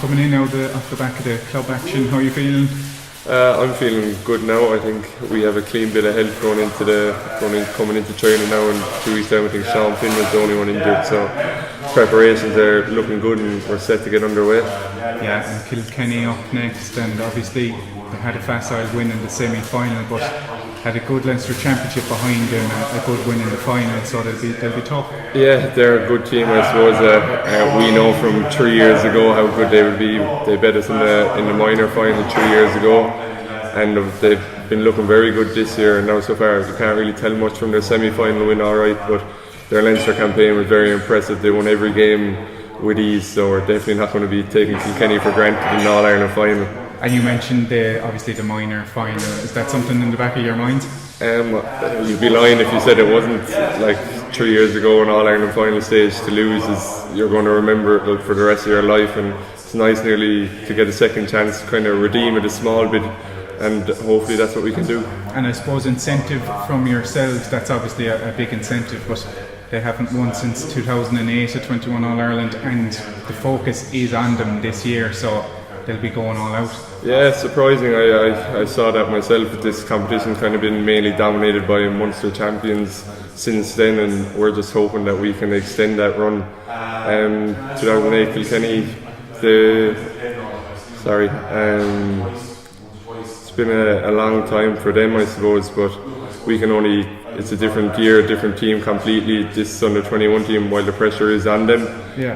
coming in off the back of the club action, how are you feeling? I'm feeling good now. I think we have a clean bit of health coming into training now, and 2 weeks time I think Sean Finn was the only one injured, so preparations are looking good and we're set to get underway. Yeah, and Kilkenny up next, and obviously they had a facile win in the semi-final, but had a good Leinster Championship behind them, a good win in the final, so they'll be tough. Yeah, they're a good team, I suppose. We know from 3 years ago how good they would be. They beat us in the minor final 3 years ago, and they've been looking very good this year. And now so far, you can't really tell much from their semi-final win, all right, but their Leinster campaign was very impressive. They won every game with ease, so we're definitely not going to be taking Kilkenny for granted in the All-Ireland final. And you mentioned obviously the minor final. Is that something in the back of your mind? You'd be lying if you said it wasn't. Like 3 years ago, an All-Ireland final stage to lose is you're going to remember it for the rest of your life, and it's nice nearly to get a second chance to kind of redeem it a small bit, and hopefully that's what we can do. And I suppose incentive from yourselves, that's obviously a big incentive, but they haven't won since 2008 at 21 All-Ireland, and the focus is on them this year, so they'll be going all out. Yeah, it's surprising. I saw that myself. This competition's kind of been mainly dominated by Munster champions since then, and we're just hoping that we can extend that run. 2008 Kilkenny, it's been a long time for them, I suppose, but we can only. It's a different year, different team completely. This under 21 team, while the pressure is on them,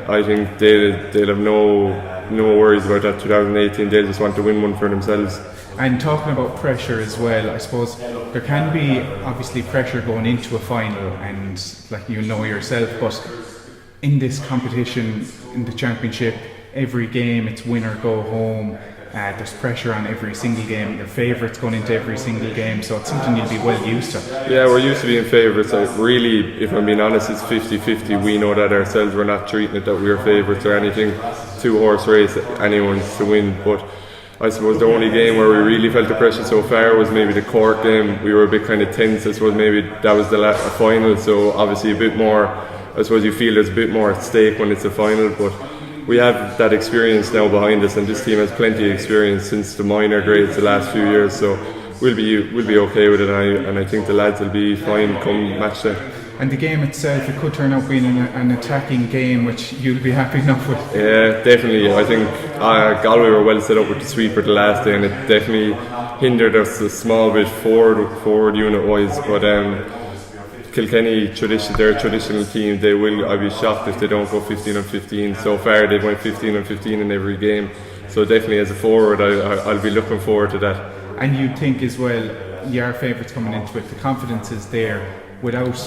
I think they'll have no worries about that 2018. They'll just want to win one for themselves. And talking about pressure as well, I suppose there can be obviously pressure going into a final, and like you know yourself, but in this competition, in the championship, every game it's win or go home. There's pressure on every single game. Your favourites going into every single game, so it's something you'll be well used to. Yeah, we're used to being favourites. Really, if I'm being honest, it's 50-50. We know that ourselves. We're not treating it that we're favourites or anything. 2-horse race, anyone's to win. But I suppose the only game where we really felt the pressure so far was maybe the Cork game. We were a bit kind of tense. I suppose maybe that was the final, so obviously a bit more. I suppose you feel there's a bit more at stake when it's a final, but we have that experience now behind us, and this team has plenty of experience since the minor grades the last few years, so we'll be okay with it, and I think the lads will be fine come match day. And the game itself, it could turn out being an attacking game, which you'll be happy enough with. Yeah, definitely. I think Galway were well set up with the sweeper the last day, and it definitely hindered us a small bit forward unit wise, but Kilkenny, their traditional team, I'd be shocked if they don't go 15-15. So far they've went 15-15 in every game. So definitely as a forward, I'll be looking forward to that. And you'd think as well, your favourites coming into it, the confidence is there without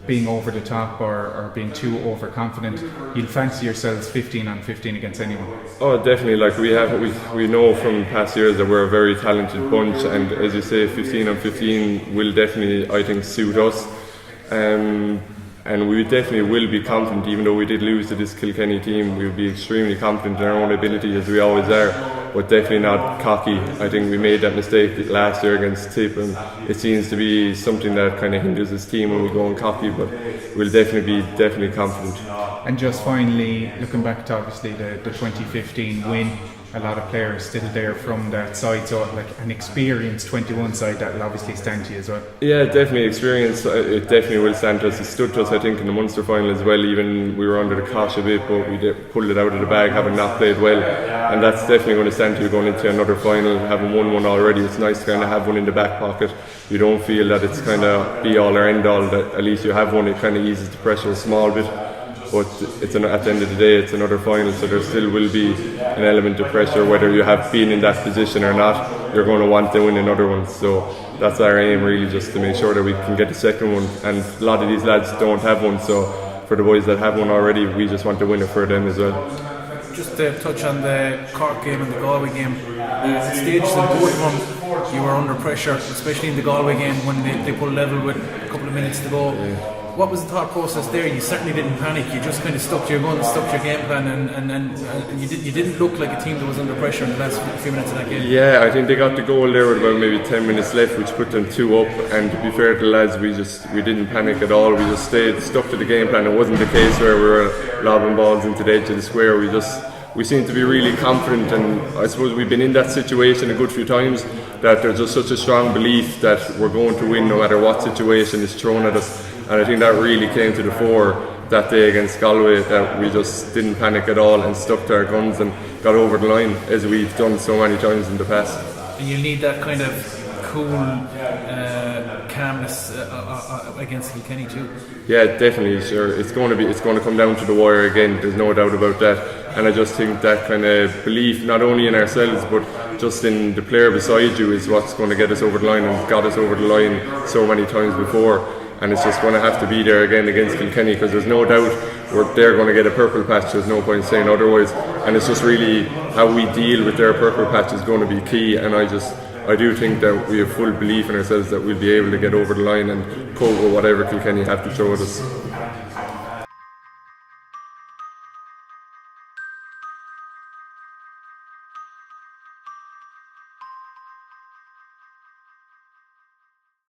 being over the top or being too overconfident. You'll fancy yourselves 15-15 against anyone. Oh, definitely. Like we know from past years that we're a very talented bunch, and as you say, 15-15 will definitely, I think, suit us. And we definitely will be confident, even though we did lose to this Kilkenny team. We'll be extremely confident in our own ability, as we always are, but definitely not cocky. I think we made that mistake last year against Tip, and it seems to be something that kind of hinders this team when we go on cocky, but we'll definitely be confident. And just finally, looking back to obviously the 2015 win, a lot of players still there from that side, so like an experienced 21 side that will obviously stand to you as well. Yeah, definitely experience. It definitely will stand to us. It stood to us, I think, in the Munster final as well. Even we were under the cosh a bit, but we pulled it out of the bag, having not played well, and that's definitely going to stand to you going into another final. Having won one already, it's nice to kind of have one in the back pocket. You don't feel that it's kind of be all or end all. That at least you have one. It kind of eases the pressure a small bit. But at the end of the day, it's another final, so there still will be an element of pressure. Whether you have been in that position or not, you're going to want to win another one. So that's our aim, really, just to make sure that we can get the second one. And a lot of these lads don't have one, so for the boys that have one already, we just want to win it for them as well. Just to touch on the Cork game and the Galway game, the stages in both of them, you were under pressure, especially in the Galway game when they pulled level with a couple of minutes to go. Yeah. What was the thought process there? You certainly didn't panic. You just kind of stuck to your guns, stuck to your game plan, and you didn't look like a team that was under pressure in the last few minutes of that game. Yeah, I think they got the goal there with about maybe 10 minutes left, which put them 2 up. And to be fair to the lads, we didn't panic at all. We just stuck to the game plan. It wasn't the case where we were lobbing balls into the edge of the square. We we seem to be really confident, and I suppose we've been in that situation a good few times, that there's just such a strong belief that we're going to win no matter what situation is thrown at us. And I think that really came to the fore that day against Galway, that we just didn't panic at all and stuck to our guns and got over the line, as we've done so many times in the past. And you need that kind of cool calmness against Kilkenny too. Yeah, definitely. Sure, it's going to come down to the wire again. There's no doubt about that. And I just think that kind of belief, not only in ourselves but just in the player beside you, is what's going to get us over the line, and got us over the line so many times before. And it's just going to have to be there again against Kilkenny, because there's no doubt they're going to get a purple patch. There's no point saying otherwise. And it's just really how we deal with their purple patch is going to be key. And I do think that we have full belief in ourselves that we'll be able to get over the line and cope with whatever Kilkenny have to throw at us.